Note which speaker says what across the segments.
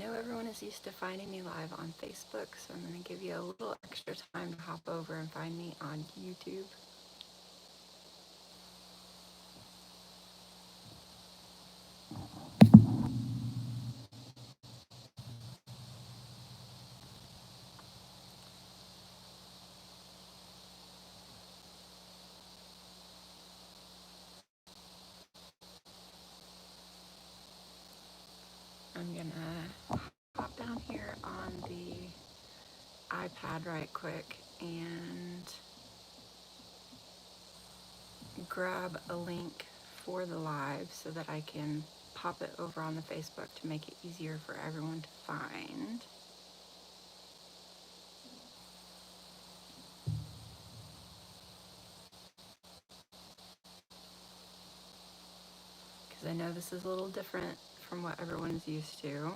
Speaker 1: know everyone is used to finding me live on Facebook, so I'm going to give you a little extra time to hop over and find me on YouTube. I'm going to hop down here on the iPad right quick and grab a link for the live so that I can pop it over on the Facebook to make it easier for everyone to find. Because I know this is a little different from what everyone's used to.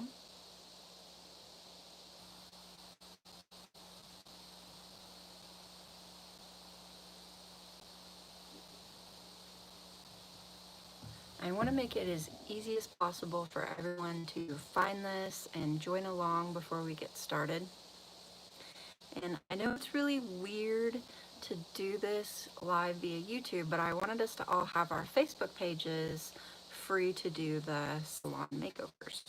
Speaker 1: I want to make it as easy as possible for everyone to find this and join along before we get started. And I know it's really weird to do this live via YouTube, but I wanted us to all have our Facebook pages free to do the salon makeovers.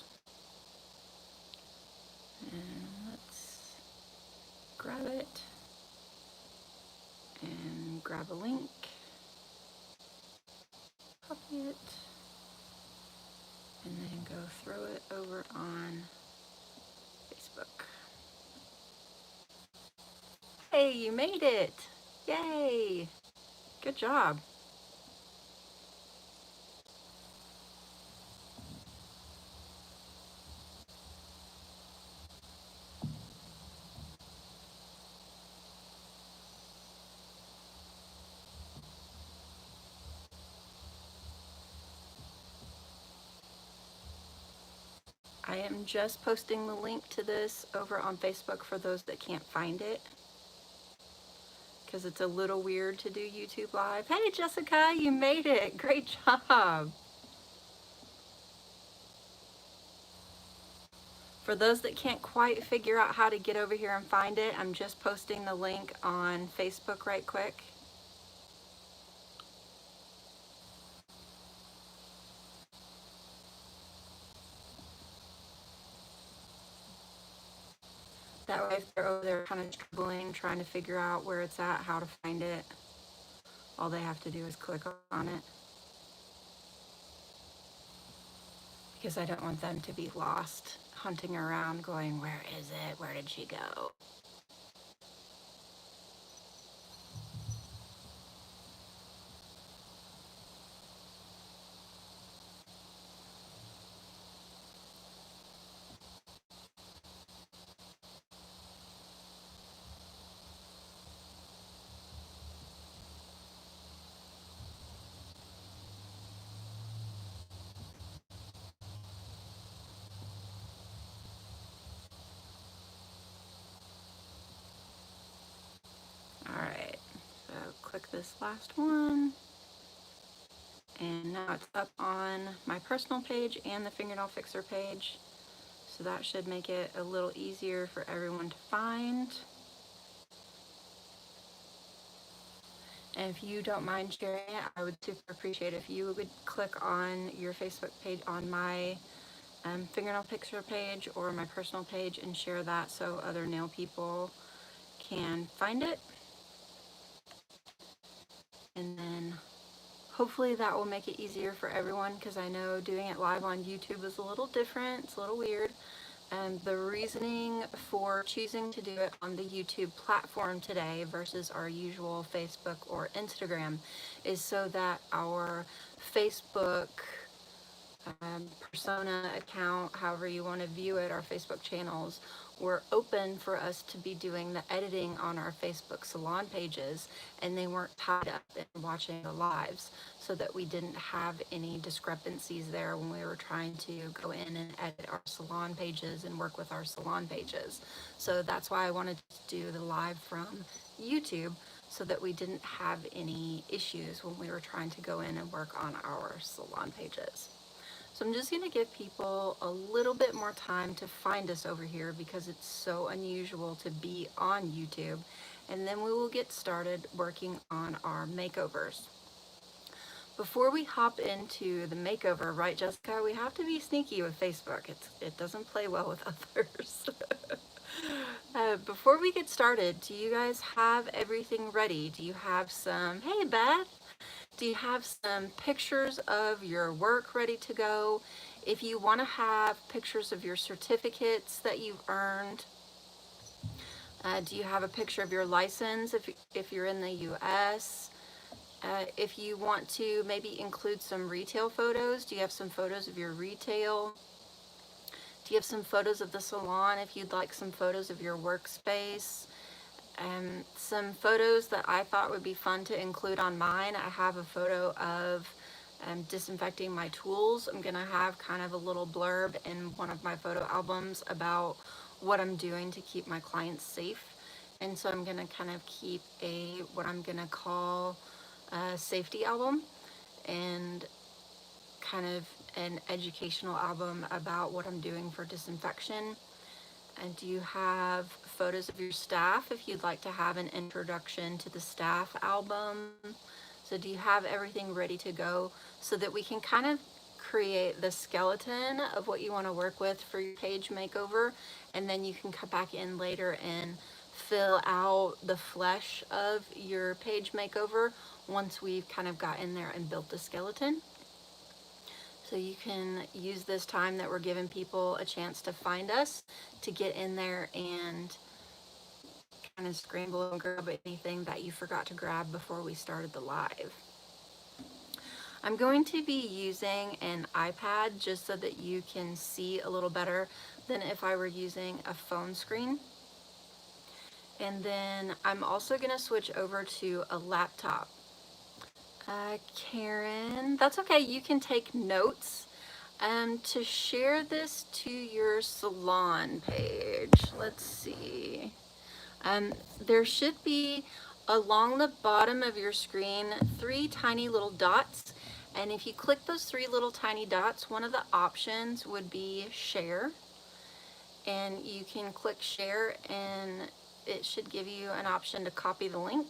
Speaker 1: And let's grab it and grab a link, copy it, and then go throw it over on Facebook. Hey, you made it! Yay! Good job. I am just posting the link to this over on Facebook for those that can't find it, because it's a little weird to do YouTube Live. Hey Jessica, you made it! Great job! For those that can't quite figure out how to get over here and find it, I'm just posting the link on Facebook right quick. That way if they're over there kind of struggling, trying to figure out where it's at, how to find it, all they have to do is click on it. Because I don't want them to be lost, hunting around going, where is it? Where did she go? Alright, so click this last one, and now it's up on my personal page and the Fingernail Fixer page, so that should make it a little easier for everyone to find. And if you don't mind sharing it, I would super appreciate it if you would click on your Facebook page on my Fingernail Fixer page or my personal page and share that so other nail people can find it. And then hopefully that will make it easier for everyone, because I know doing it live on YouTube is a little different, it's a little weird. And the reasoning for choosing to do it on the YouTube platform today versus our usual Facebook or Instagram is so that our Facebook persona account, however you want to view it, our Facebook channels, were open for us to be doing the editing on our Facebook salon pages, and they weren't tied up in watching the lives, so that we didn't have any discrepancies there when we were trying to go in and edit our salon pages and work with our salon pages. So that's why I wanted to do the live from YouTube, so that we didn't have any issues when we were trying to go in and work on our salon pages. So I'm just going to give people a little bit more time to find us over here because it's so unusual to be on YouTube. And then we will get started working on our makeovers. Before we hop into the makeover, right, Jessica, we have to be sneaky with Facebook. It doesn't play well with others. Before we get started, do you guys have everything ready? Do you have some, hey Beth, do you have some pictures of your work ready to go? If you want to have pictures of your certificates that you've earned, do you have a picture of your license if you're in the US? If you want to maybe include some retail photos, do you have some photos of your retail? Do you have some photos of the salon if you'd like some photos of your workspace? Some photos that I thought would be fun to include on mine. I have a photo of disinfecting my tools. I'm gonna have kind of a little blurb in one of my photo albums about what I'm doing to keep my clients safe. And so I'm gonna kind of keep what I'm gonna call a safety album and kind of an educational album about what I'm doing for disinfection. And do you have photos of your staff if you'd like to have an introduction to the staff album? So do you have everything ready to go so that we can kind of create the skeleton of what you want to work with for your page makeover, and then you can come back in later and fill out the flesh of your page makeover once we've kind of got in there and built the skeleton. So you can use this time that we're giving people a chance to find us to get in there and kind of scramble and grab anything that you forgot to grab before we started the live. I'm going to be using an iPad just so that you can see a little better than if I were using a phone screen. And then I'm also going to switch over to a laptop. Karen, that's okay. You can take notes. To share this to your salon page, let's see. There should be along the bottom of your screen 3 tiny little dots. And if you click those 3 little tiny dots, one of the options would be share. And you can click share and it should give you an option to copy the link.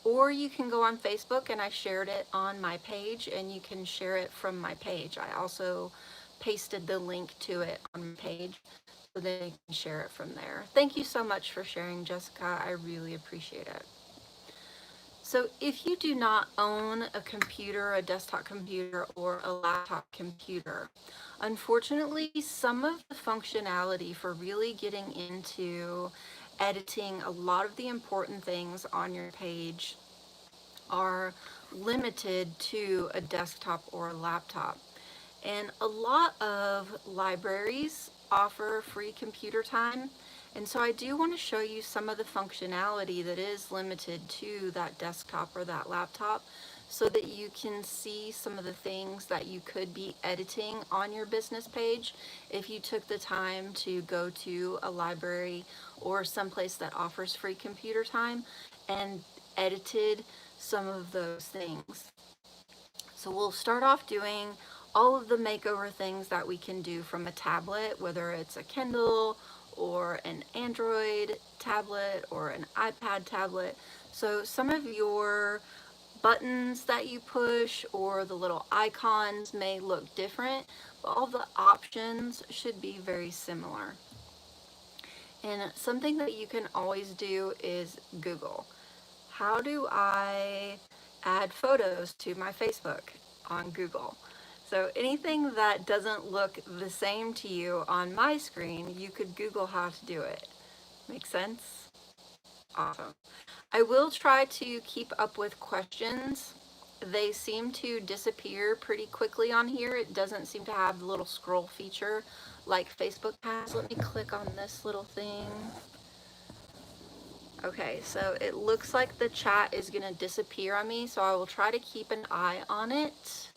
Speaker 1: Or you can go on Facebook, and I shared it on my page, and you can share it from my page. I also pasted the link to it on my page so that you can share it from there. Thank you so much for sharing, Jessica. I really appreciate it. So if you do not own a computer, a desktop computer, or a laptop computer, unfortunately, some of the functionality for really getting into editing a lot of the important things on your page are limited to a desktop or a laptop. And a lot of libraries offer free computer time. And so I do want to show you some of the functionality that is limited to that desktop or that laptop so that you can see some of the things that you could be editing on your business page if you took the time to go to a library or someplace that offers free computer time and edited some of those things. So we'll start off doing all of the makeover things that we can do from a tablet, whether it's a Kindle or an Android tablet or an iPad tablet. So some of your buttons that you push or the little icons may look different, but all the options should be very similar. And something that you can always do is Google. How do I add photos to my Facebook on Google? So anything that doesn't look the same to you on my screen, you could Google how to do it. Make sense? Awesome. I will try to keep up with questions. They seem to disappear pretty quickly on here. It doesn't seem to have the little scroll feature like Facebook has. Let me click on this little thing. Okay, so it looks like the chat is gonna disappear on me, so I will try to keep an eye on it.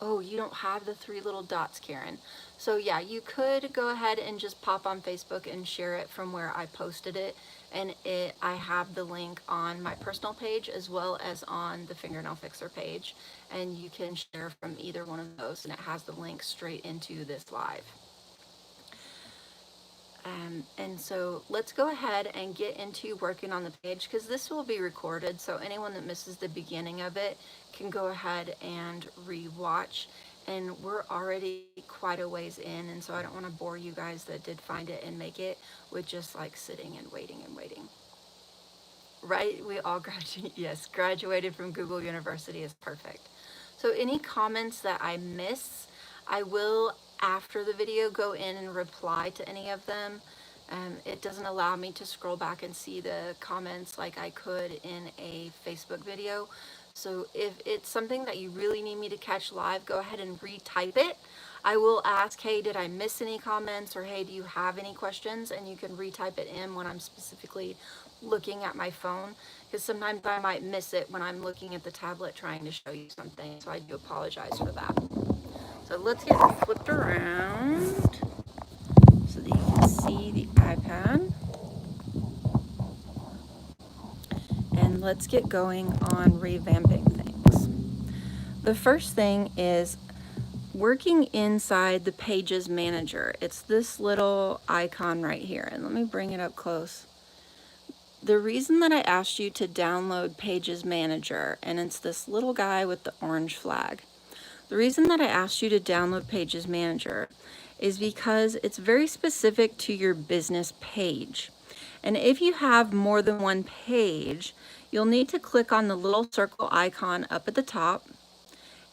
Speaker 1: Oh, you don't have the 3 little dots, Karen. So yeah, you could go ahead and just pop on Facebook and share it from where I posted it. And I have the link on my personal page as well as on the Fingernail Fixer page. And you can share from either one of those, and it has the link straight into this live. And so let's go ahead and get into working on the page, because this will be recorded, so anyone that misses the beginning of it can go ahead and re-watch. And we're already quite a ways in, and so I don't want to bore you guys that did find it and make it with just like sitting and waiting and waiting. Right? We all graduated. Yes, graduated from Google University is perfect. So any comments that I miss, I will, after the video, go in and reply to any of them. It doesn't allow me to scroll back and see the comments like I could in a Facebook video. So if it's something that you really need me to catch live, go ahead and retype it. I will ask, hey, did I miss any comments? Or hey, do you have any questions? And you can retype it in when I'm specifically looking at my phone, because sometimes I might miss it when I'm looking at the tablet trying to show you something. So I do apologize for that. So let's get flipped around so that you can see the iPad. And let's get going on revamping things. The first thing is working inside the Pages Manager. It's this little icon right here. And let me bring it up close. The reason that I asked you to download Pages Manager, and it's this little guy with the orange flag. The reason that I asked you to download Pages Manager is because it's very specific to your business page. And if you have more than one page, you'll need to click on the little circle icon up at the top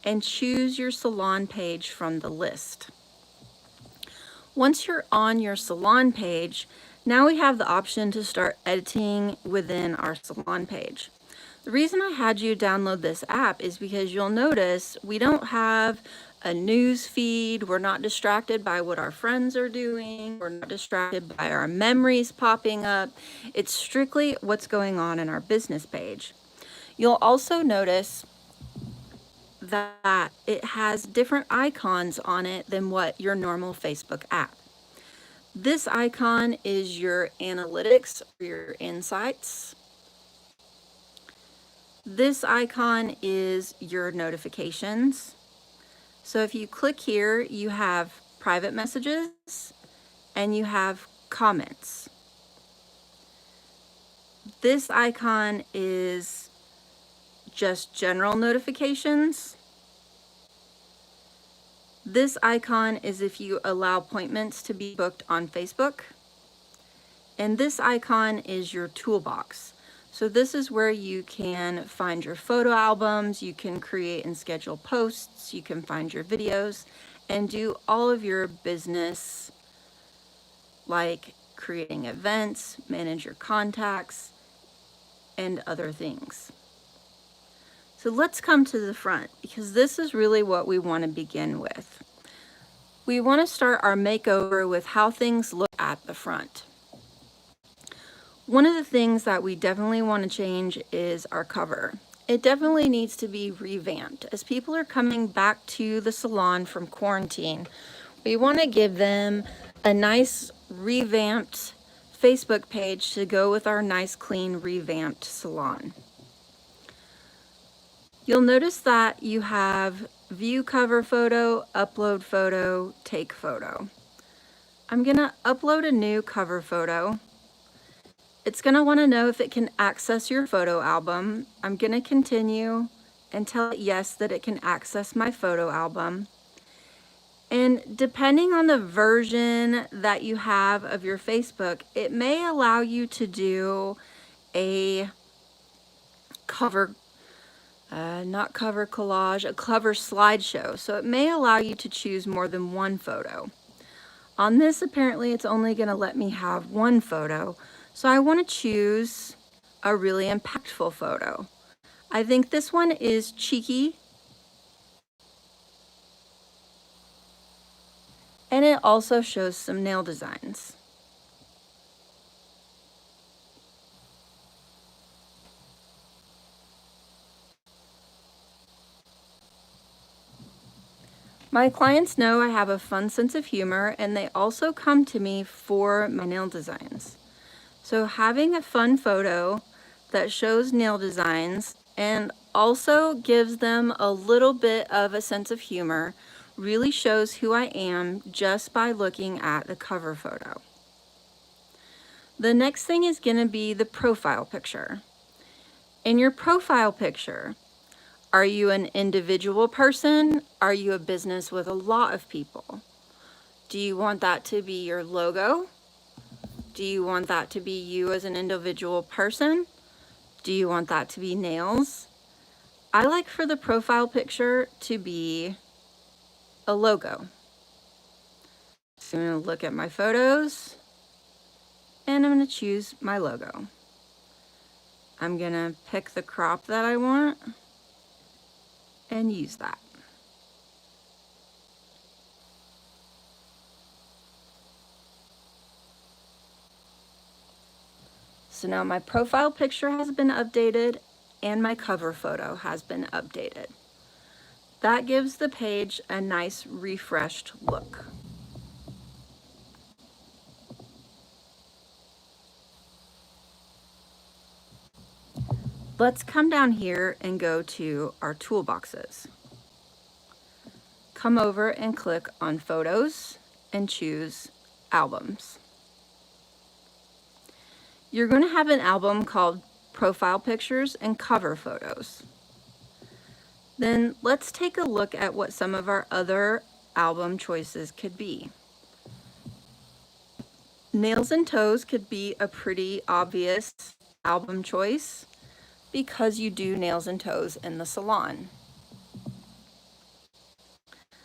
Speaker 1: and choose your salon page from the list. Once you're on your salon page, now we have the option to start editing within our salon page. The reason I had you download this app is because you'll notice we don't have a news feed. We're not distracted by what our friends are doing. We're not distracted by our memories popping up. It's strictly what's going on in our business page. You'll also notice that it has different icons on it than what your normal Facebook app. This icon is your analytics or your insights. This icon is your notifications. So if you click here, you have private messages and you have comments. This icon is just general notifications. This icon is if you allow appointments to be booked on Facebook. And this icon is your toolbox. So this is where you can find your photo albums, you can create and schedule posts, you can find your videos, and do all of your business, like creating events, manage your contacts, and other things. So let's come to the front, because this is really what we want to begin with. We want to start our makeover with how things look at the front. One of the things that we definitely want to change is our cover. It definitely needs to be revamped. As people are coming back to the salon from quarantine, we want to give them a nice revamped Facebook page to go with our nice, clean, revamped salon. You'll notice that you have view cover photo, upload photo, take photo. I'm gonna upload a new cover photo. It's gonna wanna know if it can access your photo album. I'm gonna continue and tell it yes that it can access my photo album. And depending on the version that you have of your Facebook, it may allow you to do a cover not cover collage, a cover slideshow. So it may allow you to choose more than one photo. On this, apparently it's only going to let me have one photo. So I want to choose a really impactful photo. I think this one is cheeky. And it also shows some nail designs. My clients know I have a fun sense of humor, and they also come to me for my nail designs. So having a fun photo that shows nail designs and also gives them a little bit of a sense of humor really shows who I am just by looking at the cover photo. The next thing is going to be the profile picture. In your profile picture, are you an individual person? Are you a business with a lot of people? Do you want that to be your logo? Do you want that to be you as an individual person? Do you want that to be nails? I like for the profile picture to be a logo. So I'm going to look at my photos and I'm going to choose my logo. I'm going to pick the crop that I want and use that. So now my profile picture has been updated and my cover photo has been updated. That gives the page a nice refreshed look. Let's come down here and go to our toolboxes. Come over and click on Photos and choose Albums. You're going to have an album called Profile Pictures and Cover Photos. Then let's take a look at what some of our other album choices could be. Nails and toes could be a pretty obvious album choice because you do nails and toes in the salon.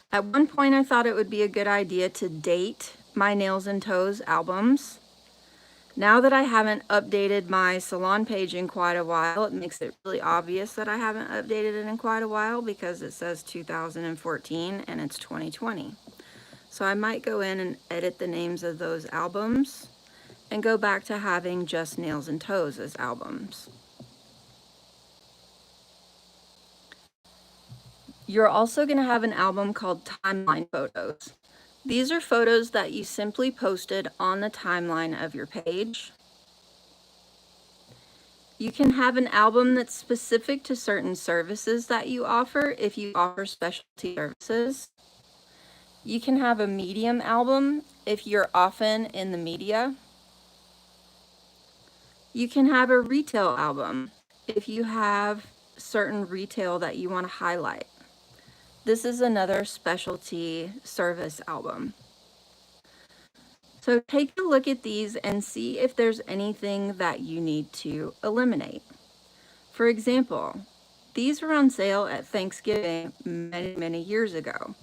Speaker 1: At one point, I thought it would be a good idea to date my nails and toes albums. Now that I haven't updated my salon page in quite a while, it makes it really obvious that I haven't updated it in quite a while because it says 2014 and it's 2020. So I might go in and edit the names of those albums and go back to having just nails and toes as albums. You're also going to have an album called Timeline Photos. These are photos that you simply posted on the timeline of your page. You can have an album that's specific to certain services that you offer if you offer specialty services. You can have a medium album if you're often in the media. You can have a retail album if you have certain retail that you want to highlight. This is another specialty service album. So take a look at these and see if there's anything that you need to eliminate. For example, these were on sale at Thanksgiving many years ago.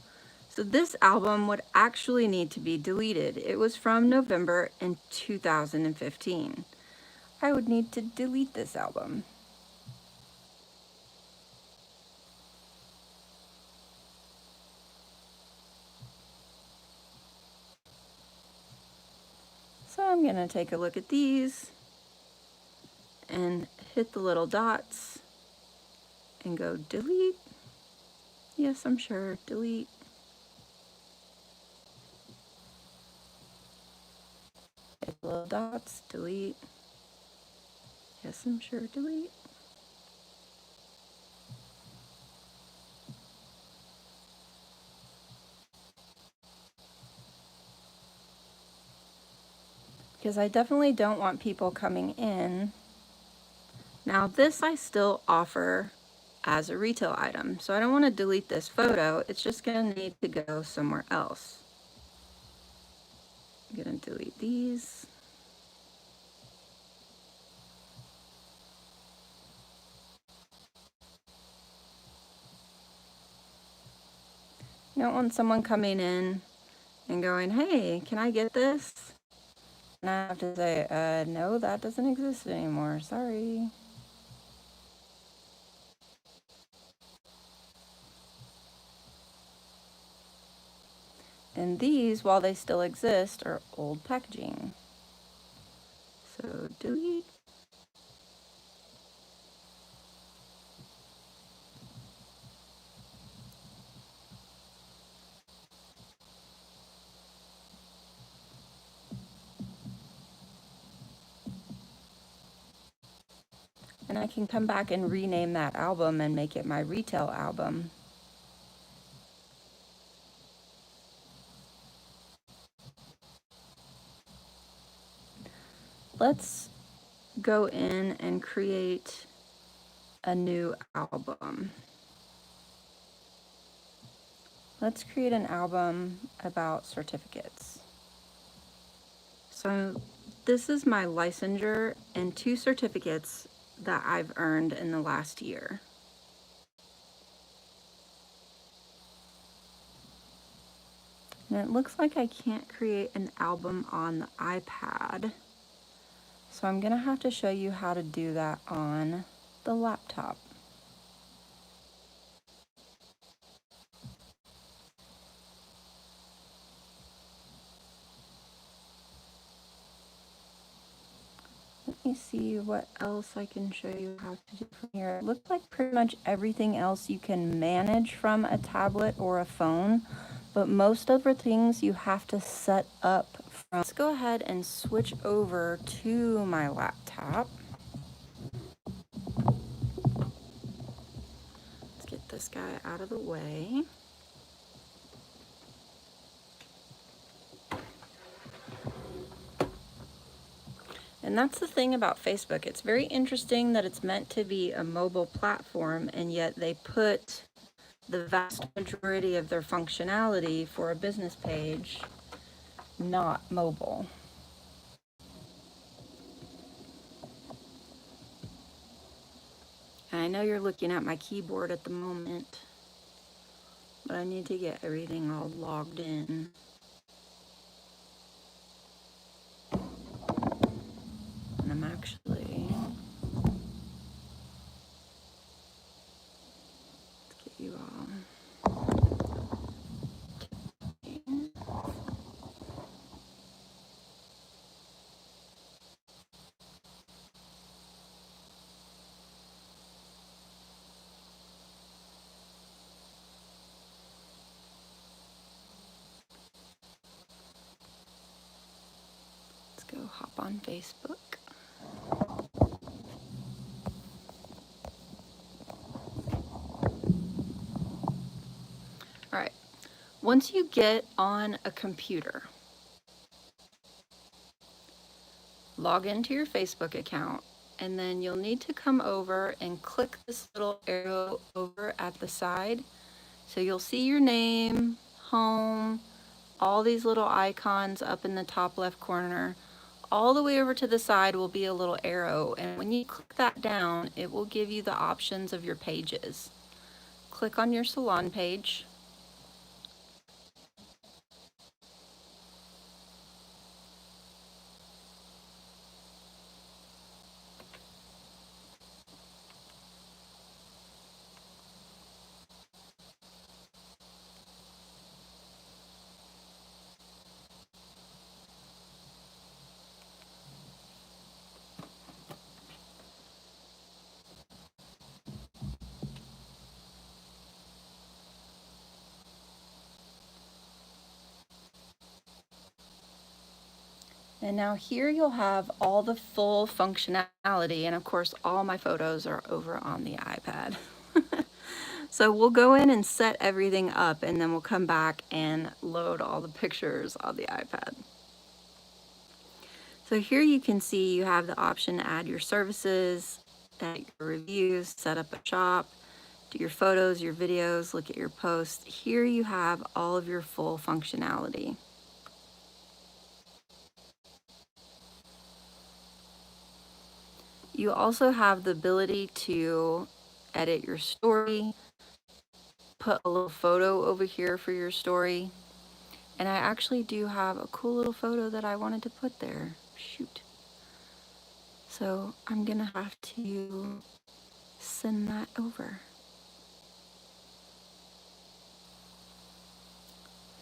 Speaker 1: So this album would actually need to be deleted. It was from November in 2015. I would need to delete this album. So I'm going to take a look at these and hit the little dots and go delete. Yes, I'm sure, delete. Hit the little dots, delete. Yes, I'm sure, delete. Because I definitely don't want people coming in. Now this I still offer as a retail item, so I don't want to delete this photo. It's just going to need to go somewhere else. I'm going to delete these. You don't want someone coming in and going, hey, can I get this? And I have to say, no, that doesn't exist anymore. Sorry. And these, while they still exist, are old packaging. So delete. And I can come back and rename that album and make it my retail album. Let's go in and create a new album. Let's create an album about certificates. So this is my licensure and 2 certificates that I've earned in the last year. And it looks like I can't create an album on the iPad. So I'm gonna have to show you how to do that on the laptop. Let me see what else I can show you how to do from here. It looks like pretty much everything else you can manage from a tablet or a phone, but most of the things you have to set up from. Let's go ahead and switch over to my laptop. Let's get this guy out of the way. And that's the thing about Facebook. It's very interesting that it's meant to be a mobile platform, and yet they put the vast majority of their functionality for a business page not mobile. And I know you're looking at my keyboard at the moment, but I need to get everything all logged in. And I'm actually, let's get you all. Let's go hop on Facebook. All right, once you get on a computer, log into your Facebook account, and then you'll need to come over and click this little arrow over at the side. So you'll see your name, home, all these little icons up in the top left corner. All the way over to the side will be a little arrow, and when you click that down, it will give you the options of your pages. Click on your salon page. And now here you'll have all the full functionality, and of course all my photos are over on the iPad. So we'll go in and set everything up, and then we'll come back and load all the pictures on the iPad. So here you can see you have the option to add your services, add your reviews, set up a shop, do your photos, your videos, look at your posts. Here you have all of your full functionality. You also have the ability to edit your story, put a little photo over here for your story. And I actually do have a cool little photo that I wanted to put there. Shoot. So I'm gonna have to send that over.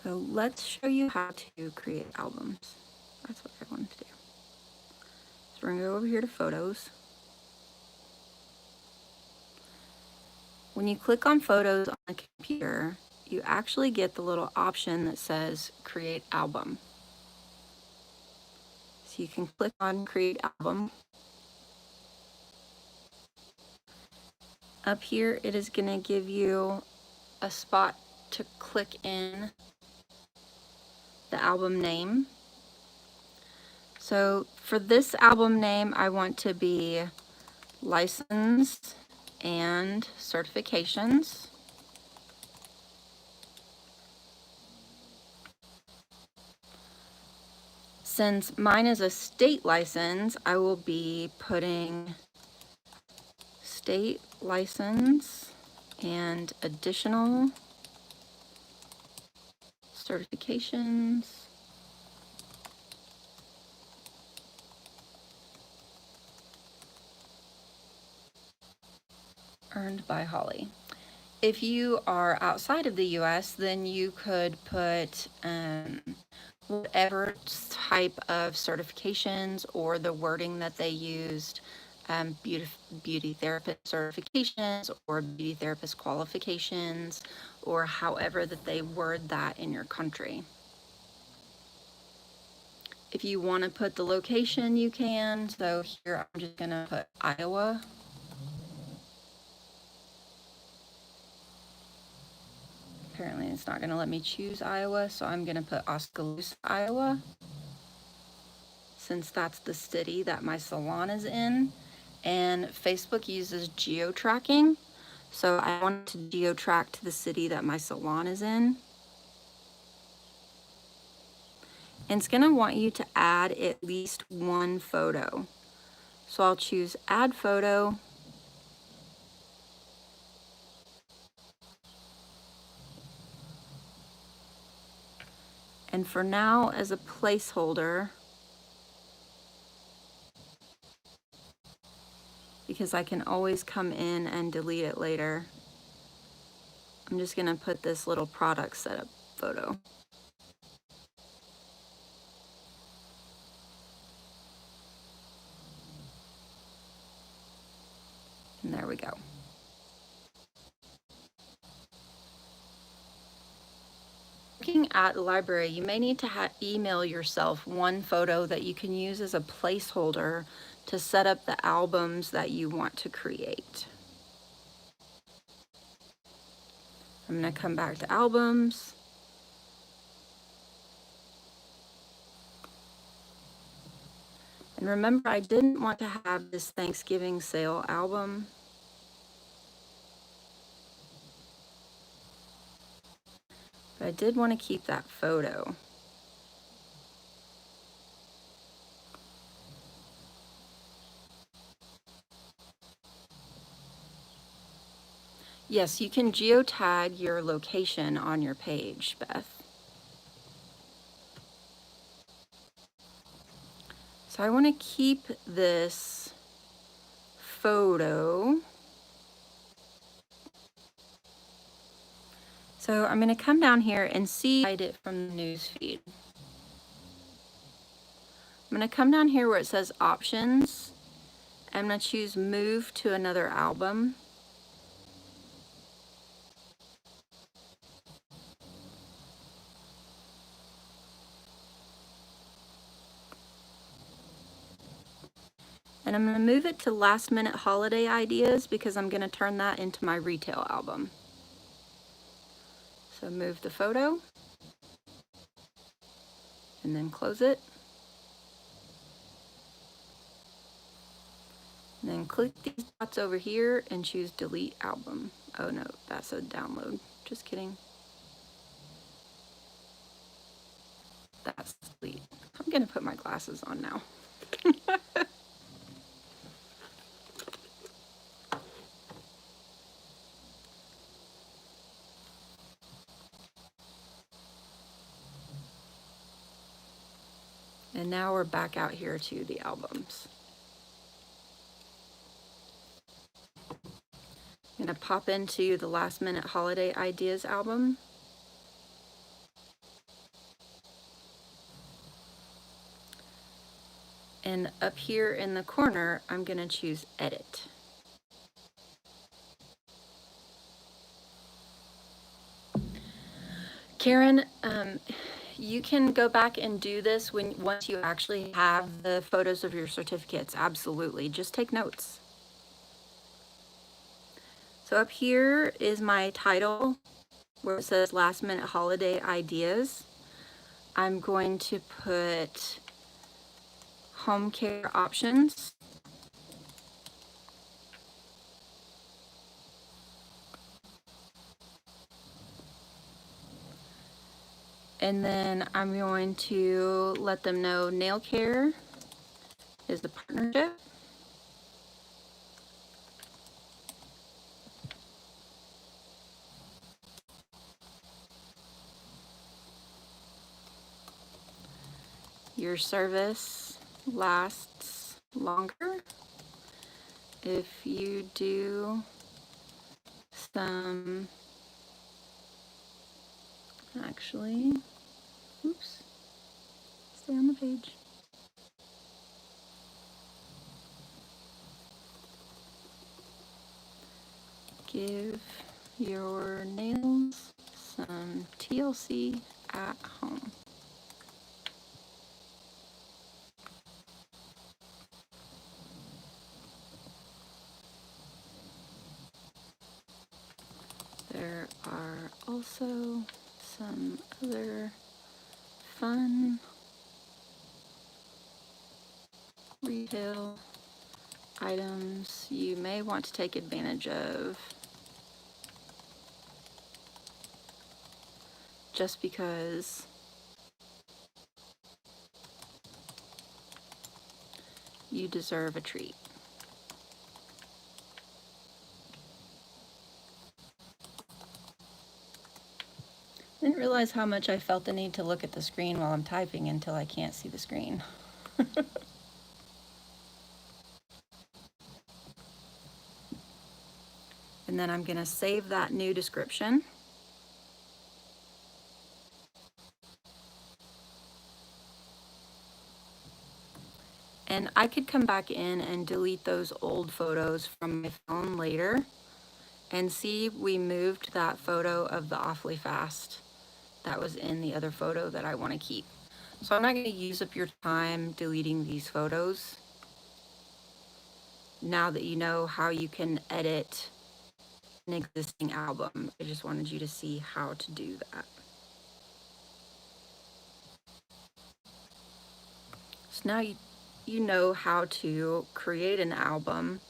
Speaker 1: So let's show you how to create albums. That's what I wanted to do. So we're gonna go over here to photos. When you click on photos on the computer, you actually get the little option that says create album. So you can click on create album. up here, it is going to give you a spot to click in the album name. So for this album name, I want to be license and certifications. Since mine is a state license, I will be putting state license and additional certifications earned by Holly. If you are outside of the US, then you could put whatever type of certifications or the wording that they used, beauty therapist certifications or beauty therapist qualifications, or however that they word that in your country. If you want to put the location, you can. So here I'm just going to put Iowa. Apparently it's not going to let me choose Iowa, so I'm going to put Oskaloosa, Iowa, since that's the city that my salon is in. And Facebook uses geo-tracking, so I want to geo-track to the city that my salon is in. And it's going to want you to add at least one photo. So I'll choose add photo. And for now, as a placeholder, because I can always come in and delete it later, I'm just going to put this little product setup photo. And there we go. Looking at the library, you may need to email yourself one photo that you can use as a placeholder to set up the albums that you want to create. I'm going to come back to albums. And remember, I didn't want to have this Thanksgiving sale album. But I did want to keep that photo. Yes, you can geotag your location on your page, Beth. So I want to keep this photo. So I'm going to come down here and hide it from the news feed. I'm going to come down here where it says options. I'm going to choose move to another album. And I'm going to move it to last minute holiday ideas because I'm going to turn that into my retail album. So move the photo and then close it. And then click these dots over here and choose delete album. Oh no, that's a download. Just kidding. That's delete. I'm going to put my glasses on now. And now we're back out here to the albums. I'm going to pop into the last minute holiday ideas album. And up here in the corner, I'm going to choose edit. Karen, you can go back and do this once you actually have the photos of your certificates. Absolutely. Just take notes. So up here is my title where it says last minute holiday ideas. I'm going to put home care options. And then I'm going to let them know nail care is the partnership. Your service lasts longer if you do some, actually, oops, stay on the page. Give your nails some TLC at home. There are also some other fun retail items you may want to take advantage of just because you deserve a treat. Didn't realize how much I felt the need to look at the screen while I'm typing until I can't see the screen. And then I'm going to save that new description. And I could come back in and delete those old photos from my phone later and see we moved that photo of the awfully fast that was in the other photo that I want to keep. So I'm not going to use up your time deleting these photos now that you know how you can edit an existing album. I just wanted you to see how to do that. So now you know how to create an album,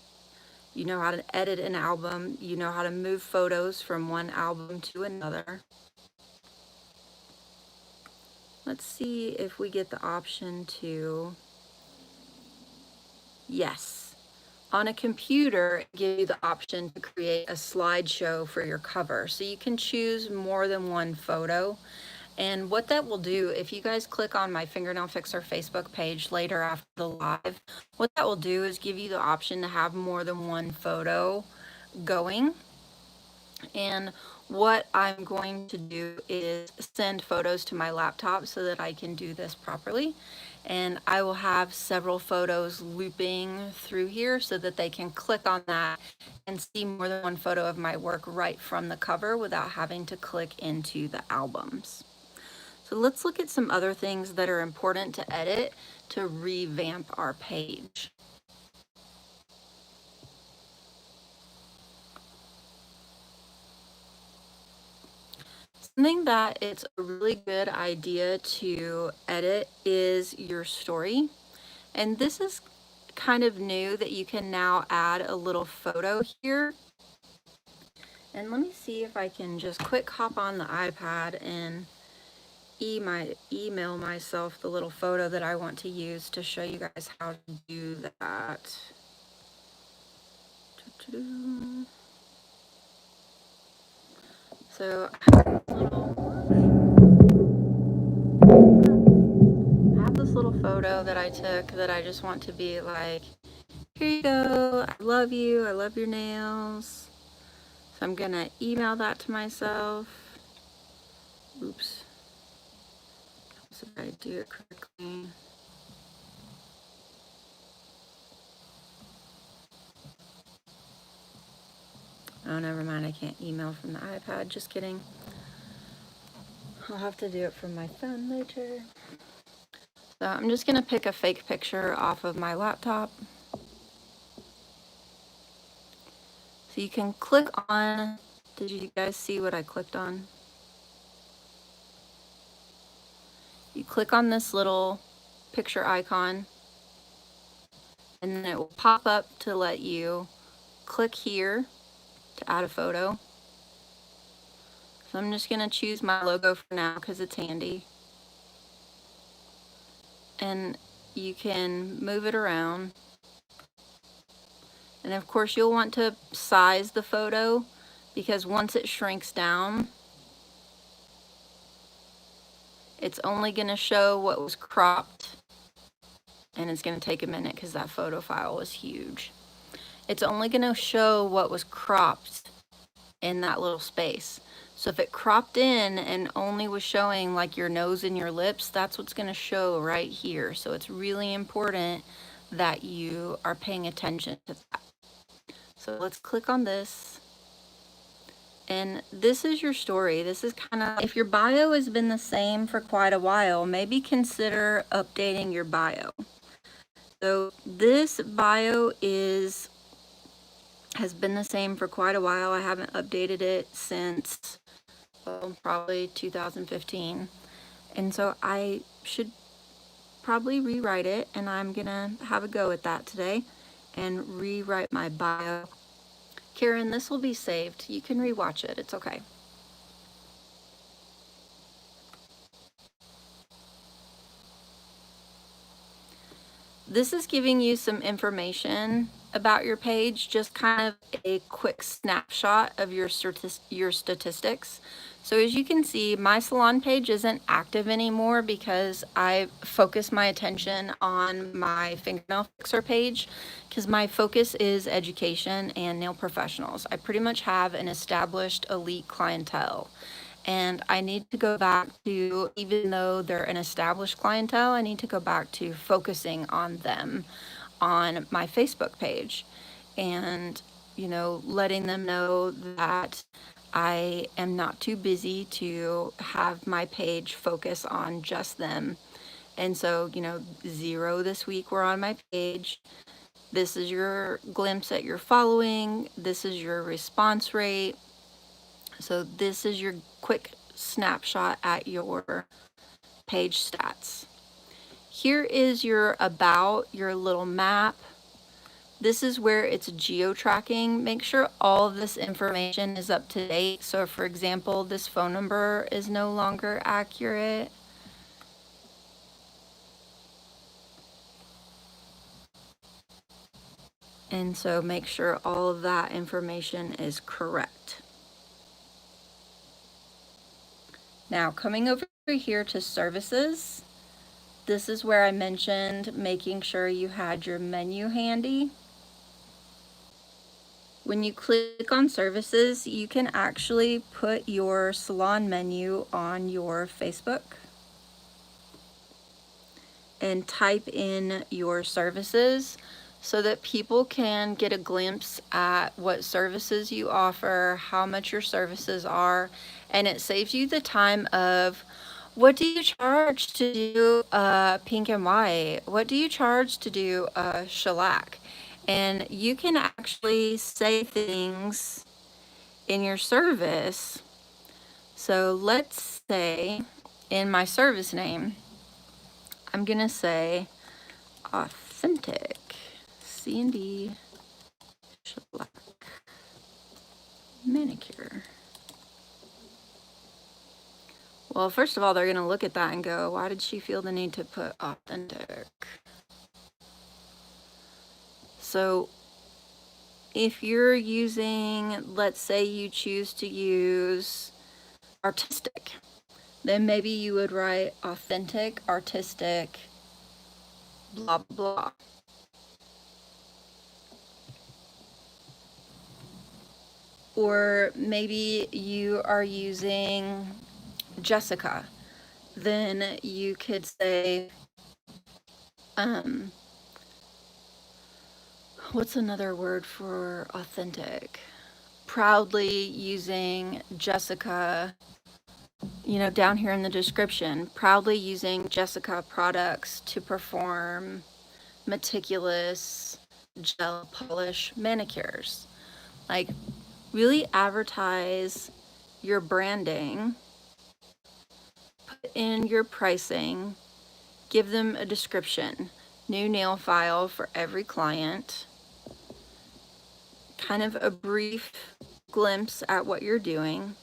Speaker 1: you know how to edit an album, you know how to move photos from one album to another. Let's see if we get the option to, yes. On a computer, it gives you the option to create a slideshow for your cover. So you can choose more than one photo. And what that will do, if you guys click on my Fingernail Fixer Facebook page later after the live, what that will do is give you the option to have more than one photo going. And what I'm going to do is send photos to my laptop so that I can do this properly. And I will have several photos looping through here so that they can click on that and see more than one photo of my work right from the cover without having to click into the albums. So let's look at some other things that are important to edit to revamp our page. Something that it's a really good idea to edit is your story. And this is kind of new that you can now add a little photo here. And let me see if I can just quick hop on the iPad and email myself the little photo that I want to use to show you guys how to do that. So I have this little photo that I took that I just want to be like, here you go, I love you, I love your nails. So I'm gonna email that to myself. Oops. So I do it correctly. Oh, never mind, I can't email from the iPad, just kidding. I'll have to do it from my phone later. So I'm just gonna pick a fake picture off of my laptop. So So you can click on, did you guys see what I clicked on? You click on this little picture icon, and then it will pop up to let you click here to add a photo. So I'm just gonna choose my logo for now because it's handy. And you can move it around. And of course you'll want to size the photo, because once it shrinks down, it's only gonna show what was cropped, and it's gonna take a minute because that photo file was huge. It's only gonna show what was cropped in that little space. So if it cropped in and only was showing like your nose and your lips, that's what's gonna show right here. So it's really important that you are paying attention to that. So let's click on this. And this is your story. This is kind of, if your bio has been the same for quite a while, maybe consider updating your bio. So this bio has been the same for quite a while. I haven't updated it since probably 2015. And so I should probably rewrite it, and I'm gonna have a go at that today and rewrite my bio. Karen, this will be saved. You can rewatch it. It's okay. This is giving you some information about your page, just kind of a quick snapshot of your statistics. So as you can see, my salon page isn't active anymore because I focused my attention on my fingernail fixer page, because my focus is education and nail professionals. I pretty much have an established elite clientele. And I need to go back to, even though they're an established clientele, I need to go back to focusing on them on my Facebook page, and, you know, letting them know that I am not too busy to have my page focus on just them. And so, you know, 0 this week were on my page. This is your glimpse at your following. This is your response rate. So this is your quick snapshot at your page stats. Here is your about, your little map. This is where it's geo-tracking. Make sure all of this information is up to date. So for example, this phone number is no longer accurate. And so make sure all of that information is correct. Now coming over here to services, this is where I mentioned making sure you had your menu handy. When you click on services, you can actually put your salon menu on your Facebook and type in your services so that people can get a glimpse at what services you offer, how much your services are, and it saves you the time of, what do you charge to do pink and white? What do you charge to do shellac? And you can actually say things in your service. So let's say in my service name, I'm gonna say authentic C&D shellac manicure. Well, first of all, they're going to look at that and go, why did she feel the need to put authentic? So if you're using, let's say you choose to use artistic, then maybe you would write authentic, artistic, blah, blah. Or maybe you are using Jessica, then you could say, what's another word for authentic? Proudly using Jessica, you know, down here in the description, proudly using Jessica products to perform meticulous gel polish manicures. Like, really advertise your branding, put in your pricing, give them a description, new nail file for every client, kind of a brief glimpse at what you're doing.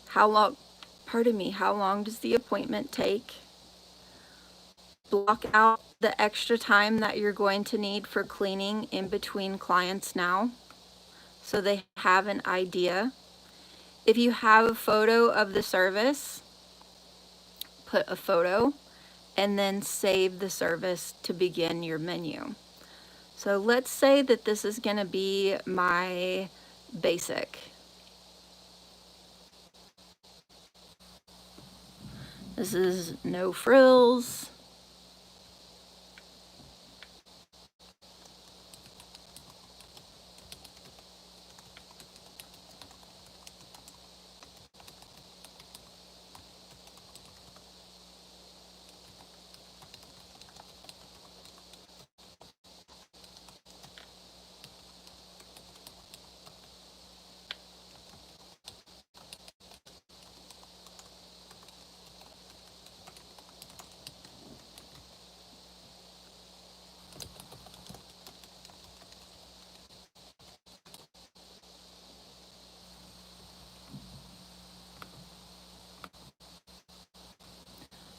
Speaker 1: How long does the appointment take? Block out the extra time that you're going to need for cleaning in between clients now, so they have an idea. If you have a photo of the service, put a photo and then save the service to begin your menu. So let's say that this is going to be my basic. This is no frills.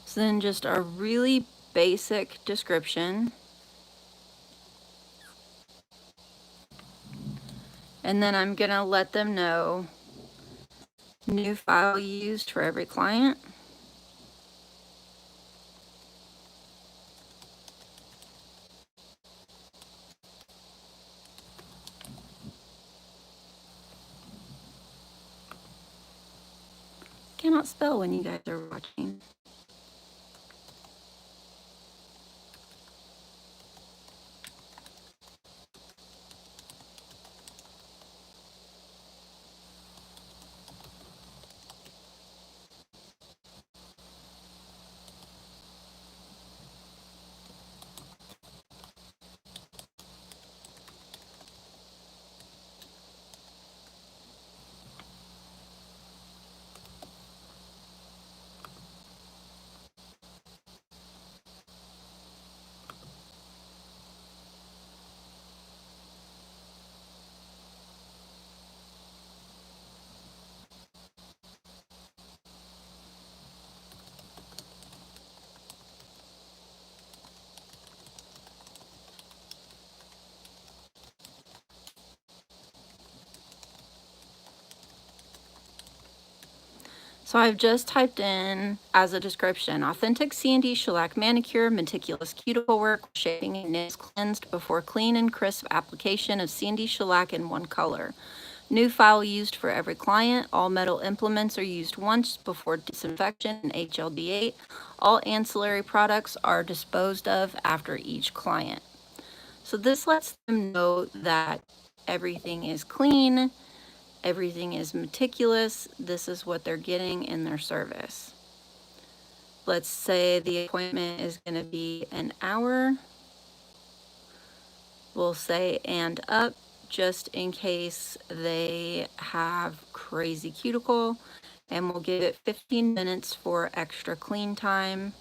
Speaker 1: So then just a really basic description. And then I'm gonna let them know new file used for every client. Cannot spell when you guys are watching. So I've just typed in as a description, authentic C&D shellac manicure, meticulous cuticle work, shaping and nails cleansed before clean and crisp application of C&D shellac in one color. New file used for every client. All metal implements are used once before disinfection and HLD8. All ancillary products are disposed of after each client. So this lets them know that everything is clean, everything is meticulous. This is what they're getting in their service. Let's say the appointment is going to be an hour. We'll say and up, just in case they have crazy cuticle, and we'll give it 15 minutes for extra clean time.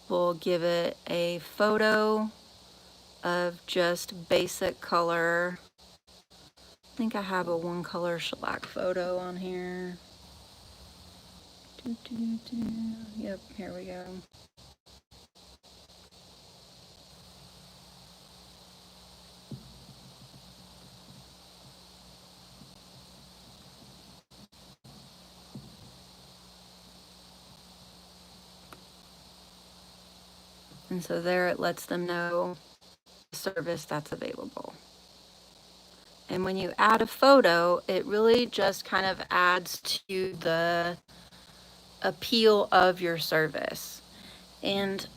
Speaker 1: We'll give it a photo of just basic color. I think I have a one color shellac photo on here. Yep, here we go. And so there it lets them know the service that's available. And when you add a photo, it really just kind of adds to the appeal of your service. And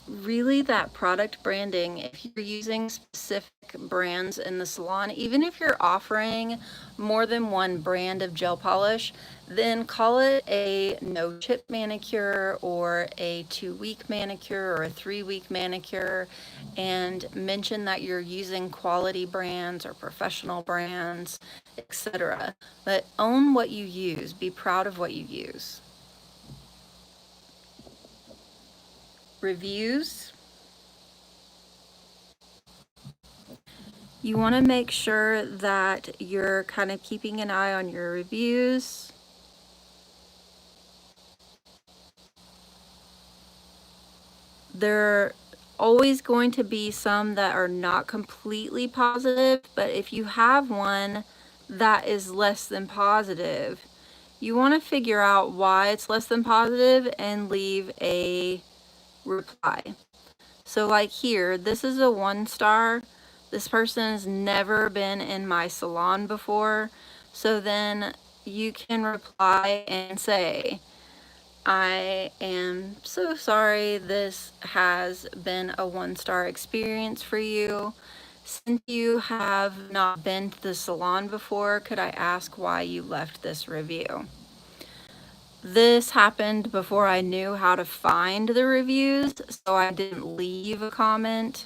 Speaker 1: really that product branding, if you're using specific brands in the salon, even if you're offering more than one brand of gel polish, then call it a no chip manicure or a 2-week manicure or a 3-week manicure, and mention that you're using quality brands or professional brands, etc. But own what you use, be proud of what you use. Reviews. You want to make sure that you're kind of keeping an eye on your reviews. There are always going to be some that are not completely positive, but if you have one that is less than positive, you want to figure out why it's less than positive and leave a reply. So like here, this is a 1-star. This person has never been in my salon before. So then you can reply and say, I am so sorry this has been a 1-star experience for you. Since you have not been to the salon before, could I ask why you left this review? This happened before I knew how to find the reviews, so I didn't leave a comment.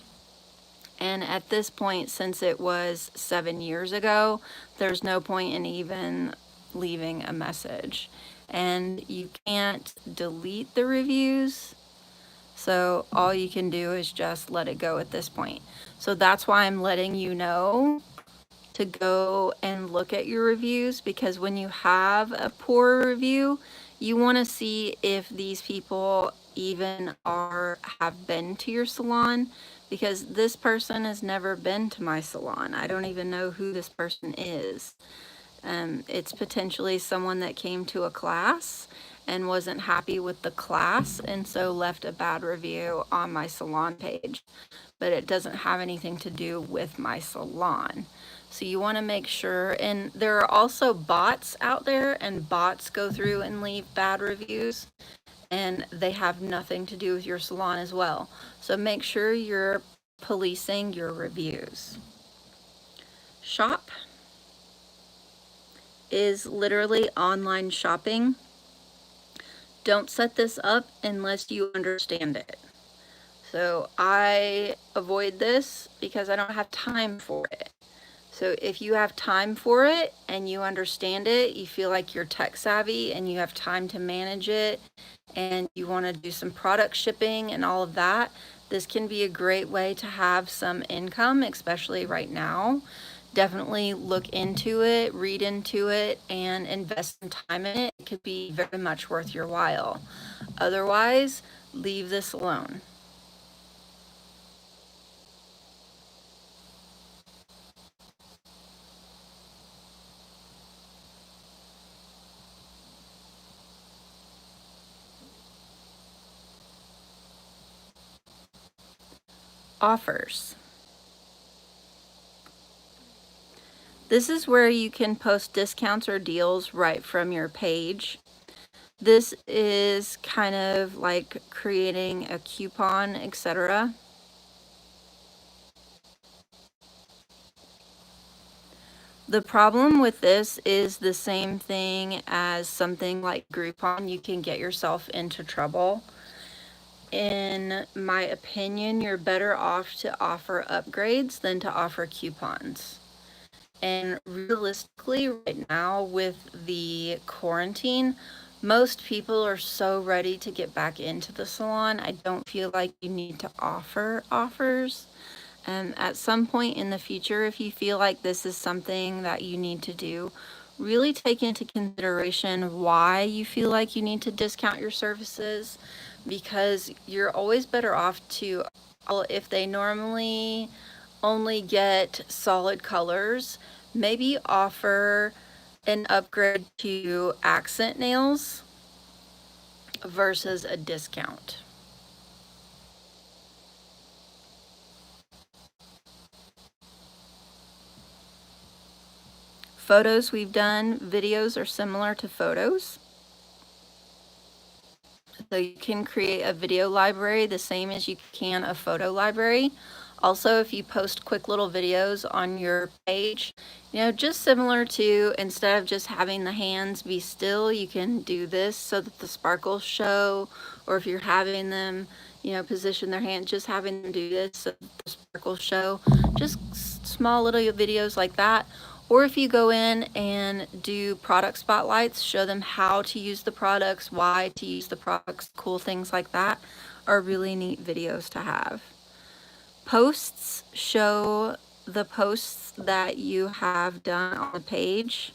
Speaker 1: And at this point, since it was 7 years ago, there's no point in even leaving a message. And you can't delete the reviews, so all you can do is just let it go at this point. So that's why I'm letting you know to go and look at your reviews, because when you have a poor review, you want to see if these people even have been to your salon, because this person has never been to my salon. I don't even know who this person is. It's potentially someone that came to a class and wasn't happy with the class and so left a bad review on my salon page, but it doesn't have anything to do with my salon. So you want to make sure, and there are also bots out there, and bots go through and leave bad reviews, and they have nothing to do with your salon as well. So make sure you're policing your reviews. Shop is literally online shopping. Don't set this up unless you understand it. So I avoid this because I don't have time for it. So if you have time for it and you understand it, you feel like you're tech savvy and you have time to manage it, and you want to do some product shipping and all of that, this can be a great way to have some income, especially right now. Definitely look into it, read into it, and invest some time in it. It could be very much worth your while. Otherwise, leave this alone. Offers. This is where you can post discounts or deals right from your page. This is kind of like creating a coupon, etc. The problem with this is the same thing as something like Groupon. You can get yourself into trouble. In my opinion, you're better off to offer upgrades than to offer coupons. And realistically, right now with the quarantine, most people are so ready to get back into the salon. I don't feel like you need to offer offers. At some point in the future, if you feel like this is something that you need to do, really take into consideration why you feel like you need to discount your services, because you're always better off to, if they normally only get solid colors, maybe offer an upgrade to accent nails versus a discount. Photos we've done, videos are similar to photos. So you can create a video library the same as you can a photo library. Also, if you post quick little videos on your page, just similar to, instead of just having the hands be still, you can do this so that the sparkles show, or if you're having them, position their hand, just having them do this so that the sparkles show. Just small little videos like that. Or if you go in and do product spotlights, show them how to use the products, why to use the products, cool things like that are really neat videos to have. Posts show the posts that you have done on the page,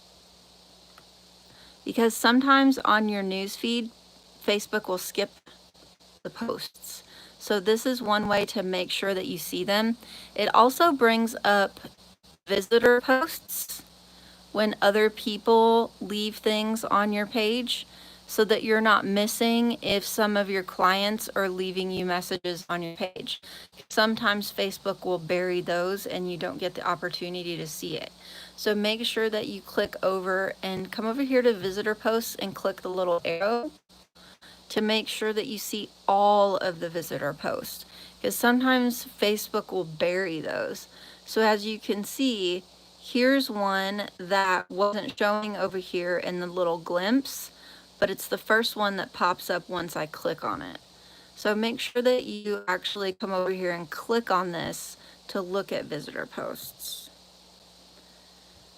Speaker 1: because sometimes on your newsfeed, Facebook will skip the posts. So this is one way to make sure that you see them. It also brings up visitor posts when other people leave things on your page, so that you're not missing if some of your clients are leaving you messages on your page. Sometimes Facebook will bury those and you don't get the opportunity to see it. So make sure that you click over and come over here to visitor posts and click the little arrow to make sure that you see all of the visitor posts, because sometimes Facebook will bury those. So as you can see, here's one that wasn't showing over here in the little glimpse, but it's the first one that pops up once I click on it. So make sure that you actually come over here and click on this to look at visitor posts.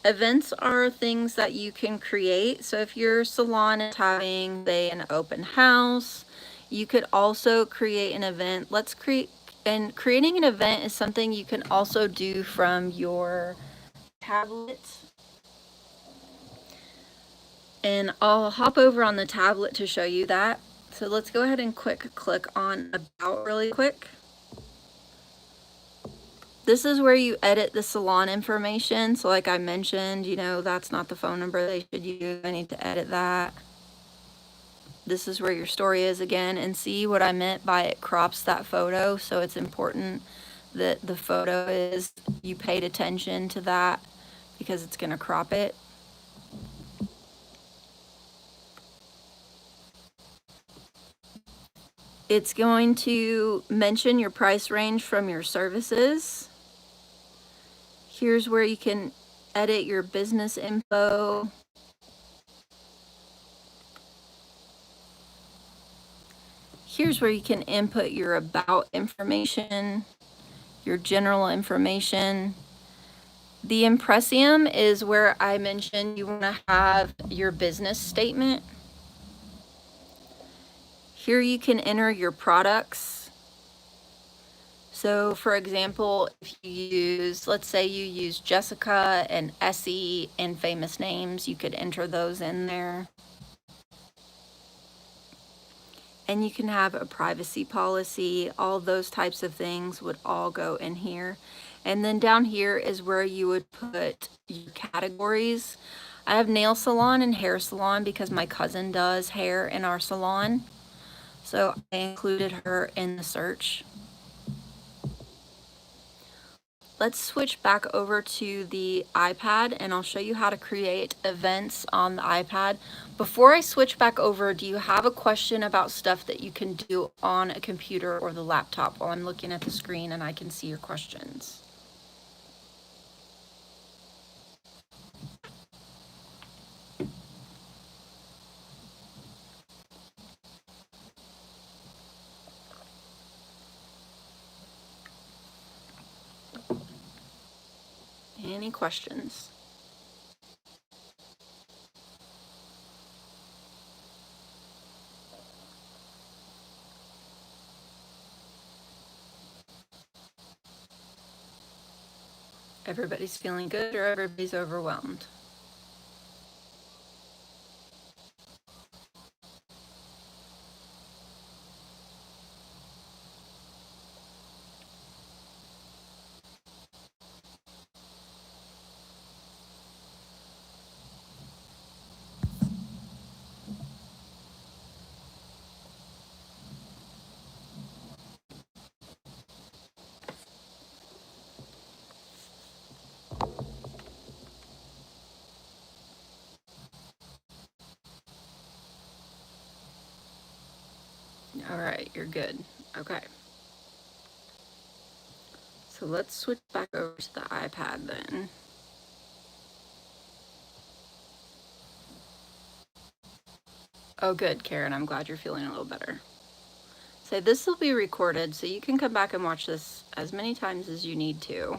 Speaker 1: Events are things that you can create. So if your salon is having, say, an open house, you could also create an event. And creating an event is something you can also do from your tablet. And I'll hop over on the tablet to show you that. So let's go ahead and click on About really quick. This is where you edit the salon information. So like I mentioned, that's not the phone number they should use. I need to edit that. This is where your story is again, and see what I meant by it crops that photo. So it's important that the photo is, you paid attention to that, because it's going to crop it. It's going to mention your price range from your services. Here's where you can edit your business info. Here's where you can input your about information, your general information. The impressium is where I mentioned you want to have your business statement. Here you can enter your products. So for example, if you use, let's say you use Jessica and Essie and famous names, you could enter those in there. And you can have a privacy policy. All those types of things would all go in here. And then down here is where you would put your categories. I have nail salon and hair salon because my cousin does hair in our salon. So I included her in the search. Let's switch back over to the iPad and I'll show you how to create events on the iPad. Before I switch back over, do you have a question about stuff that you can do on a computer or the laptop while I'm looking at the screen and I can see your questions? Any questions? Everybody's feeling good or everybody's overwhelmed? You're good. Okay. So let's switch back over to the iPad then. Oh, good, Karen. I'm glad you're feeling a little better. So this will be recorded, so you can come back and watch this as many times as you need to.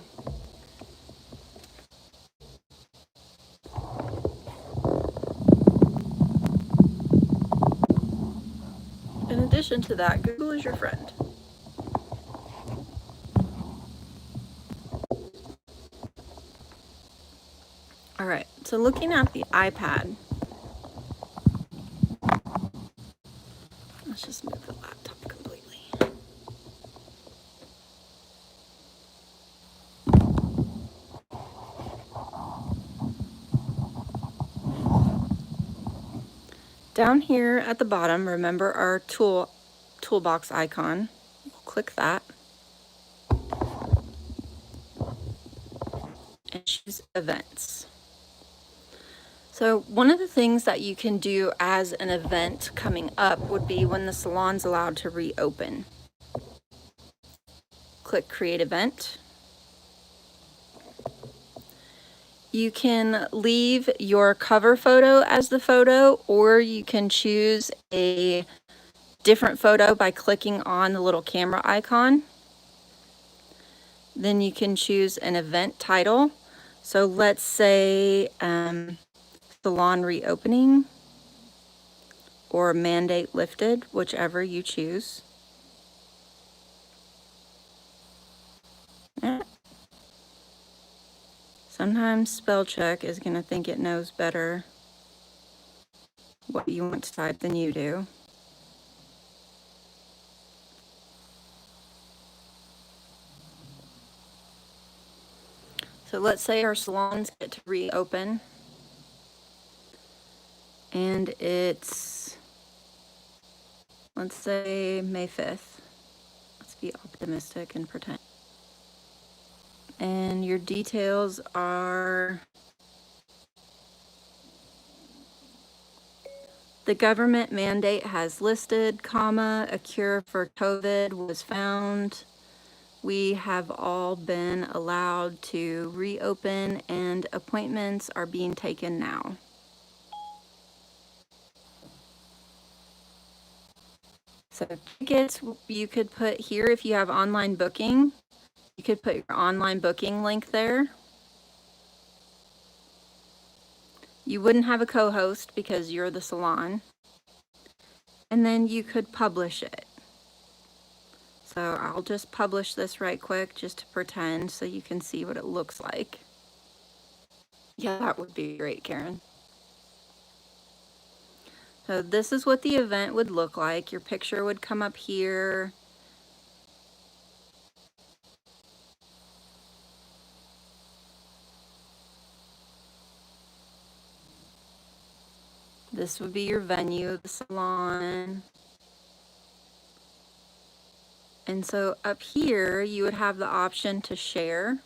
Speaker 1: In addition to that, Google is your friend. All right, so looking at the iPad, let's just move the laptop completely. Down here at the bottom, remember our toolbox icon. We'll click that and choose events. So one of the things that you can do as an event coming up would be when the salon's allowed to reopen. Click create event. You can leave your cover photo as the photo, or you can choose a different photo by clicking on the little camera icon. Then you can choose an event title. So let's say salon reopening or mandate lifted, whichever you choose. Sometimes spell check is going to think it knows better what you want to type than you do. So let's say our salons get to reopen and it's, let's say May 5th. Let's be optimistic and pretend. And your details are the government mandate has listed, comma, a cure for COVID was found. We have all been allowed to reopen and appointments are being taken now. So tickets you could put here if you have online booking. You could put your online booking link there. You wouldn't have a co-host because you're the salon. And then you could publish it. So I'll just publish this right quick just to pretend so you can see what it looks like. Yeah, that would be great, Karen. So this is what the event would look like. Your picture would come up here. This would be your venue, the salon. And so up here, you would have the option to share.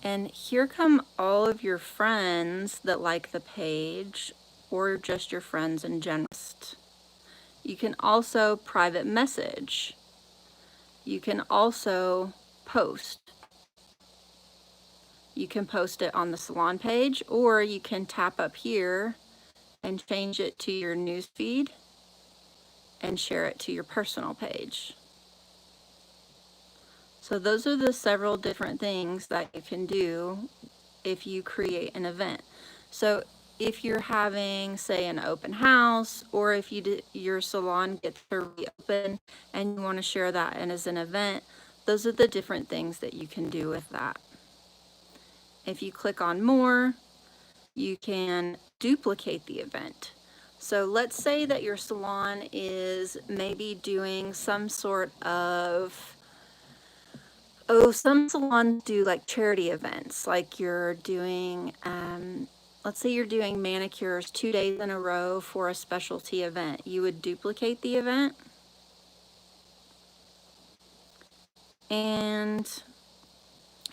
Speaker 1: And here come all of your friends that like the page, or just your friends in general. You can also private message. You can also post. You can post it on the salon page, or you can tap up here and change it to your news feed and share it to your personal page. So those are the several different things that you can do if you create an event. So if you're having, say, an open house, or if your salon gets to reopen and you want to share that as an event, those are the different things that you can do with that. If you click on more, you can duplicate the event. So let's say that your salon is maybe doing some sort of, some salons do like charity events, like you're doing, let's say you're doing manicures 2 days in a row for a specialty event. You would duplicate the event and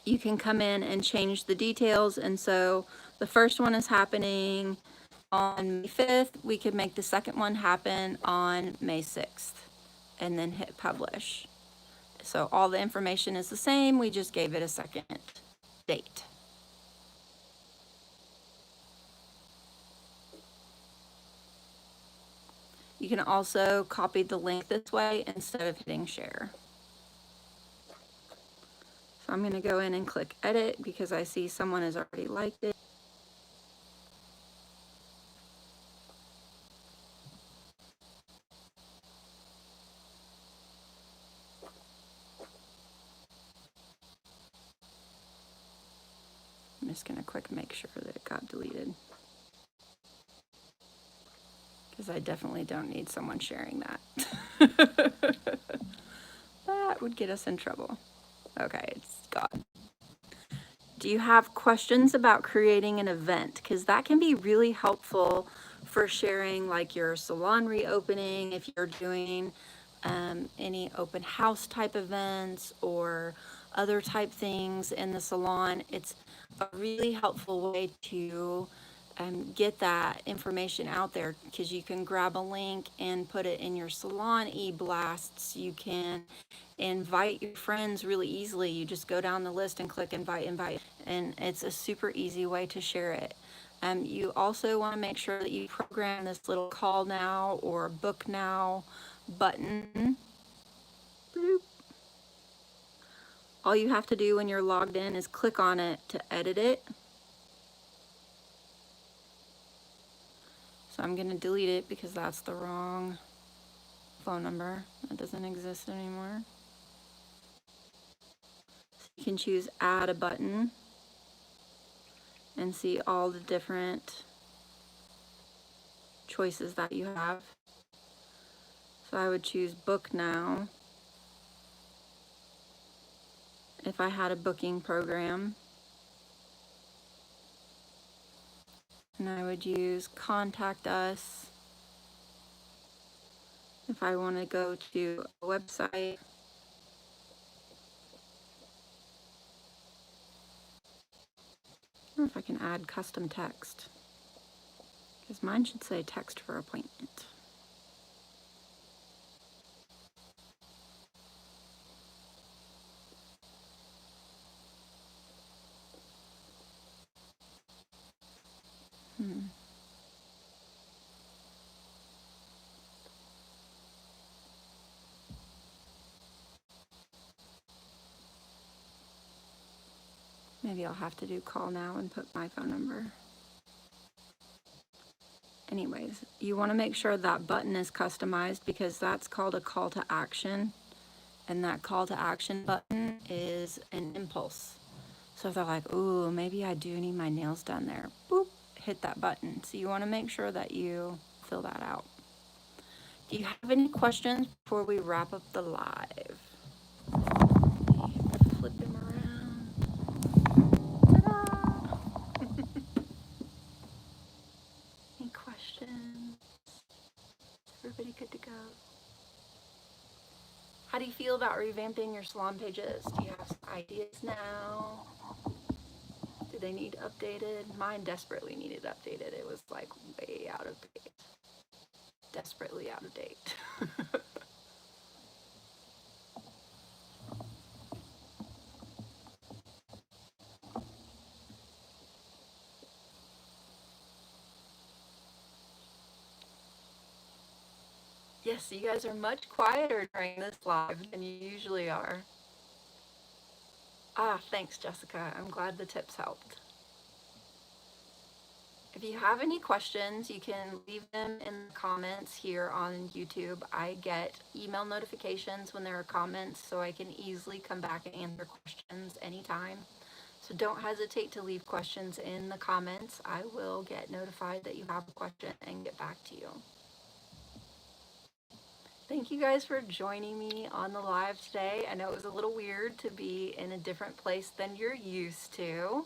Speaker 1: you can come in and change the details. And so the first one is happening on May 5th, we could make the second one happen on May 6th and then hit publish. So all the information is the same, we just gave it a second date. You can also copy the link this way instead of hitting share. So I'm going to go in and click edit because I see someone has already liked it. I'm just going to quick make sure that it got deleted, because I definitely don't need someone sharing that. That would get us in trouble. Okay, it's gone. Do you have questions about creating an event? Because that can be really helpful for sharing like your salon reopening, if you're doing any open house type events or other type things in the salon. It's a really helpful way to get that information out there, because you can grab a link and put it in your salon e-blasts. You can invite your friends really easily. You just go down the list and click invite, and it's a super easy way to share it. You also want to make sure that you program this little call now or book now button. Bloop. All you have to do when you're logged in is click on it to edit it. So I'm going to delete it because that's the wrong phone number. That doesn't exist anymore. So you can choose add a button and see all the different choices that you have. So I would choose book now if I had a booking program. And I would use contact us if I want to go to a website. Or if I can add custom text, because mine should say text for appointment. Maybe I'll have to do call now and put my phone number. Anyways, you want to make sure that button is customized, because that's called a call to action. And that call to action button is an impulse. So if they're like, ooh, maybe I do need my nails done there, boop, hit that button. So you want to make sure that you fill that out. Do you have any questions before we wrap up the live? Flip them around. Ta-da! Any questions? Everybody good to go? How do you feel about revamping your salon pages? Do you have some ideas now? Do they need updated? Mine desperately needed updated. It was like way out of date. Desperately out of date. Yes, you guys are much quieter during this live than you usually are. Ah, thanks, Jessica. I'm glad the tips helped. If you have any questions, you can leave them in the comments here on YouTube. I get email notifications when there are comments, so I can easily come back and answer questions anytime. So don't hesitate to leave questions in the comments. I will get notified that you have a question and get back to you. Thank you guys for joining me on the live today. I know it was a little weird to be in a different place than you're used to.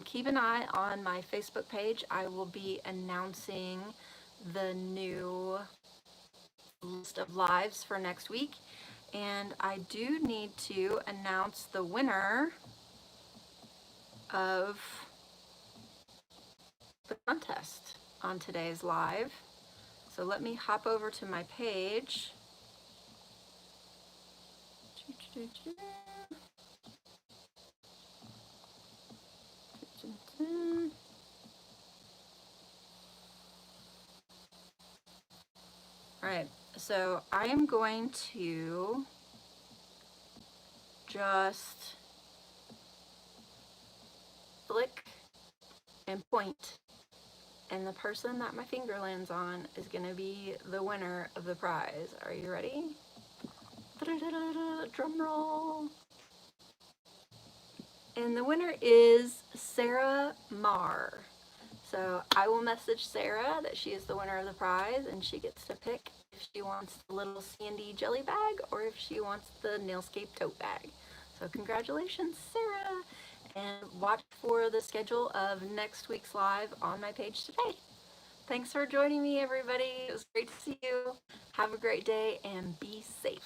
Speaker 1: Keep an eye on my Facebook page. I will be announcing the new list of lives for next week. And I do need to announce the winner of the contest. on today's live. So let me hop over to my page. All right, so I am going to just flick and point, and the person that my finger lands on is going to be the winner of the prize. Are you ready? Drum roll. And the winner is Sarah Marr. So I will message Sarah that she is the winner of the prize, and she gets to pick if she wants the little sandy jelly bag or if she wants the Nailscape tote bag. So congratulations, Sarah, and watch for the schedule of next week's live on my page today. Thanks for joining me, everybody. It was great to see you. Have a great day and be safe.